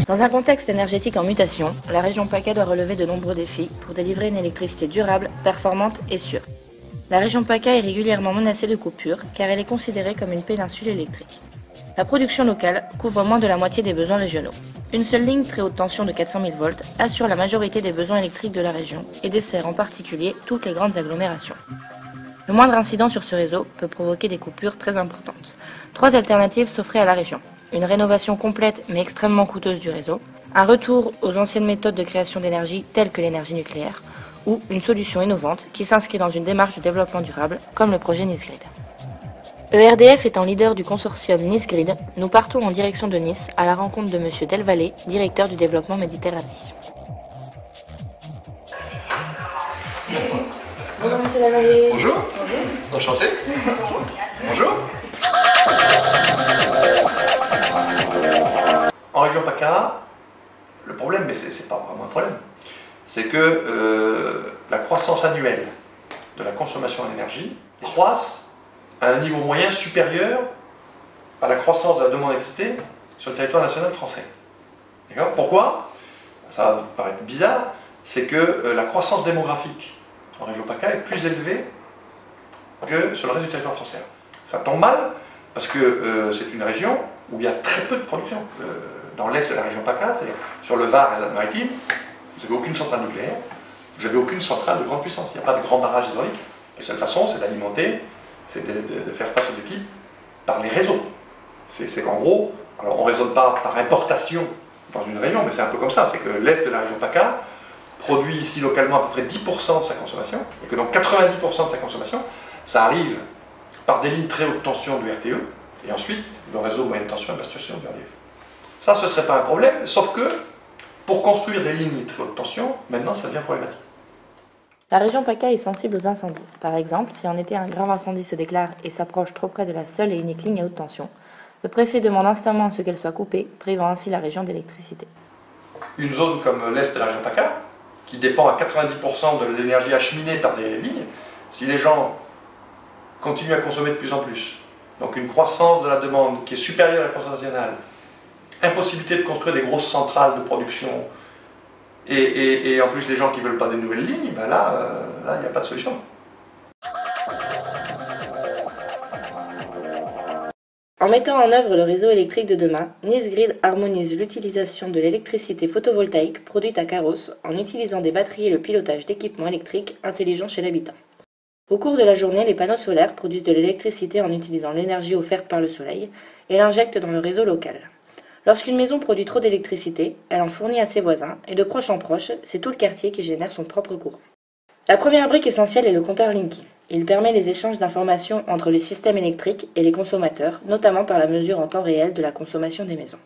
Dans un contexte énergétique en mutation, la région PACA doit relever de nombreux défis pour délivrer une électricité durable, performante et sûre. La région PACA est régulièrement menacée de coupures car elle est considérée comme une péninsule électrique. La production locale couvre moins de la moitié des besoins régionaux. Une seule ligne très haute tension de 400 000 volts assure la majorité des besoins électriques de la région et dessert en particulier toutes les grandes agglomérations. Le moindre incident sur ce réseau peut provoquer des coupures très importantes. 3 alternatives s'offraient à la région. Une rénovation complète mais extrêmement coûteuse du réseau, un retour aux anciennes méthodes de création d'énergie telles que l'énergie nucléaire, ou une solution innovante qui s'inscrit dans une démarche de développement durable comme le projet Nice Grid. ERDF étant leader du consortium Nice Grid, nous partons en direction de Nice à la rencontre de M. Delvalle, directeur du développement Méditerranée. Bonjour M. Delvalle. Bonjour. Bonjour. Enchanté. Bonjour. En région PACA, le problème, mais c'est pas vraiment un problème, c'est que la croissance annuelle de la consommation d'énergie croisse à un niveau moyen supérieur à la croissance de la demande excitée sur le territoire national français. D'accord ? Pourquoi ? Ça va vous paraître bizarre, c'est que la croissance démographique en région PACA est plus élevée que sur le reste du territoire français. Ça tombe mal, parce que c'est une région où il y a très peu de production. Dans l'est de la région PACA, c'est-à-dire sur le Var et la Maritime, vous n'avez aucune centrale nucléaire, vous n'avez aucune centrale de grande puissance, il n'y a pas de grand barrage hydraulique. La seule façon, c'est d'alimenter, c'est de faire face aux équipes par les réseaux. C'est qu'en gros, alors on ne raisonne pas par importation dans une région, mais c'est un peu comme ça, c'est que l'est de la région PACA produit ici localement à peu près 10% de sa consommation, et que donc 90% de sa consommation, ça arrive par des lignes très haute tension du RTE, et ensuite le réseau moyenne tension et basse tension du RDF. Ça, ce ne serait pas un problème, sauf que pour construire des lignes très haute tension, maintenant ça devient problématique. La région PACA est sensible aux incendies. Par exemple, si en été un grave incendie se déclare et s'approche trop près de la seule et unique ligne à haute tension, le préfet demande instamment à ce qu'elle soit coupée, privant ainsi la région d'électricité. Une zone comme l'est de la région PACA, qui dépend à 90% de l'énergie acheminée par des lignes, si les gens continuent à consommer de plus en plus, donc une croissance de la demande qui est supérieure à la croissance nationale, impossibilité de construire des grosses centrales de production, et en plus les gens qui ne veulent pas des nouvelles lignes, ben là, il n'y a pas de solution. En mettant en œuvre le réseau électrique de demain, Nice Grid harmonise l'utilisation de l'électricité photovoltaïque produite à Carros en utilisant des batteries et le pilotage d'équipements électriques intelligents chez l'habitant. Au cours de la journée, les panneaux solaires produisent de l'électricité en utilisant l'énergie offerte par le soleil et l'injectent dans le réseau local. Lorsqu'une maison produit trop d'électricité, elle en fournit à ses voisins et de proche en proche, c'est tout le quartier qui génère son propre courant. La première brique essentielle est le compteur Linky. Il permet les échanges d'informations entre les systèmes électriques et les consommateurs, notamment par la mesure en temps réel de la consommation des maisons.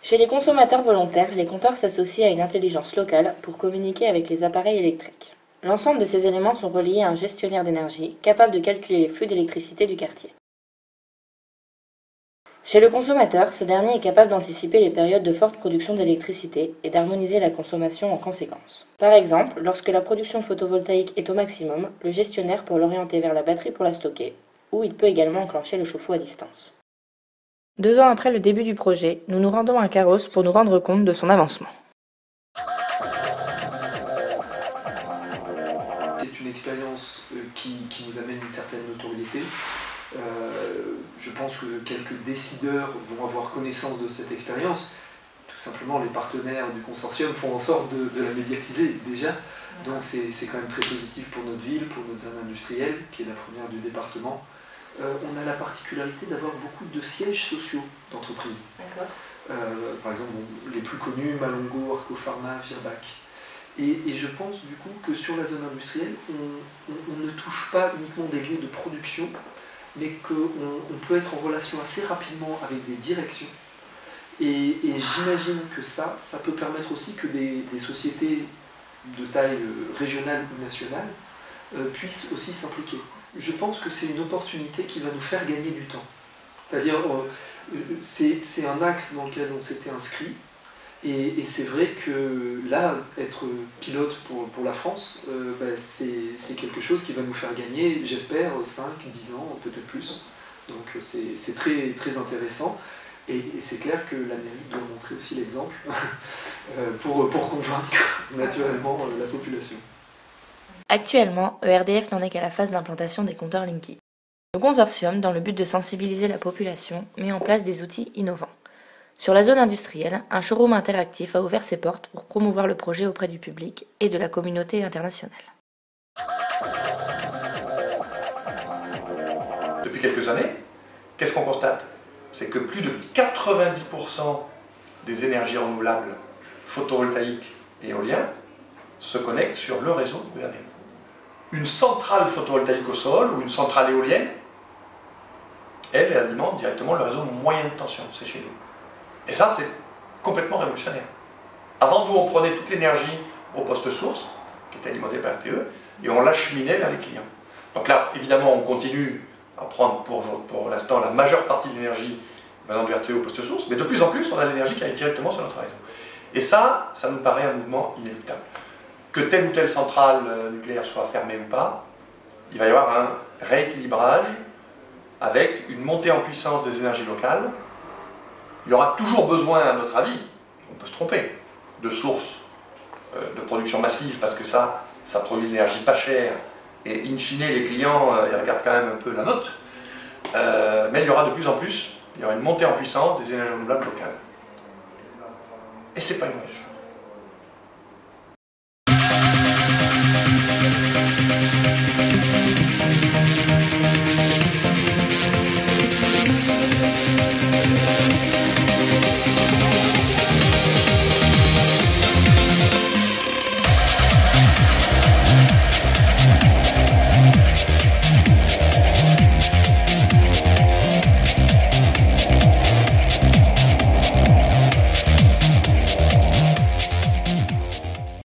Chez les consommateurs volontaires, les compteurs s'associent à une intelligence locale pour communiquer avec les appareils électriques. L'ensemble de ces éléments sont reliés à un gestionnaire d'énergie capable de calculer les flux d'électricité du quartier. Chez le consommateur, ce dernier est capable d'anticiper les périodes de forte production d'électricité et d'harmoniser la consommation en conséquence. Par exemple, lorsque la production photovoltaïque est au maximum, le gestionnaire peut l'orienter vers la batterie pour la stocker, ou il peut également enclencher le chauffe-eau à distance. 2 ans après le début du projet, nous nous rendons à Carros pour nous rendre compte de son avancement. C'est une expérience qui nous amène une certaine notoriété. Je pense que quelques décideurs vont avoir connaissance de cette expérience. Tout simplement, les partenaires du consortium font en sorte de la médiatiser déjà. Donc c'est quand même très positif pour notre ville, pour notre zone industrielle, qui est la première du département. On a la particularité d'avoir beaucoup de sièges sociaux d'entreprises. Par exemple, les plus connus, Malongo, Arcopharma, Virbac. Et je pense du coup que sur la zone industrielle, on ne touche pas uniquement des lieux de production, mais qu'on peut être en relation assez rapidement avec des directions. Et j'imagine que ça peut permettre aussi que des sociétés de taille régionale ou nationale puissent aussi s'impliquer. Je pense que c'est une opportunité qui va nous faire gagner du temps. C'est-à-dire, c'est un axe dans lequel on s'était inscrit, Et c'est vrai que là, être pilote pour la France, c'est quelque chose qui va nous faire gagner, j'espère, 5, 10 ans, peut-être plus. Donc c'est très, très intéressant. Et c'est clair que l'Amérique doit montrer aussi l'exemple pour convaincre naturellement la population. Actuellement, ERDF n'en est qu'à la phase d'implantation des compteurs Linky. Le consortium, dans le but de sensibiliser la population, met en place des outils innovants. Sur la zone industrielle, un showroom interactif a ouvert ses portes pour promouvoir le projet auprès du public et de la communauté internationale. Depuis quelques années, qu'est-ce qu'on constate? C'est que plus de 90% des énergies renouvelables photovoltaïques et éoliennes se connectent sur le réseau ERDF. Une centrale photovoltaïque au sol ou une centrale éolienne, elle alimente directement le réseau moyenne tension, c'est chez nous. Et ça, c'est complètement révolutionnaire. Avant, nous, on prenait toute l'énergie au poste source, qui était alimenté par RTE, et on l'acheminait vers les clients. Donc là, évidemment, on continue à prendre pour l'instant la majeure partie de l'énergie venant du RTE au poste source, mais de plus en plus, on a l'énergie qui arrive directement sur notre réseau. Et ça nous paraît un mouvement inéluctable. Que telle ou telle centrale nucléaire soit fermée ou pas, il va y avoir un rééquilibrage avec une montée en puissance des énergies locales. Il y aura toujours besoin, à notre avis, on peut se tromper, de sources de production massive, parce que ça produit de l'énergie pas chère, et in fine, les clients, ils regardent quand même un peu la note. Mais il y aura de plus en plus, il y aura une montée en puissance des énergies renouvelables locales. Et c'est pas une mauvaise chose.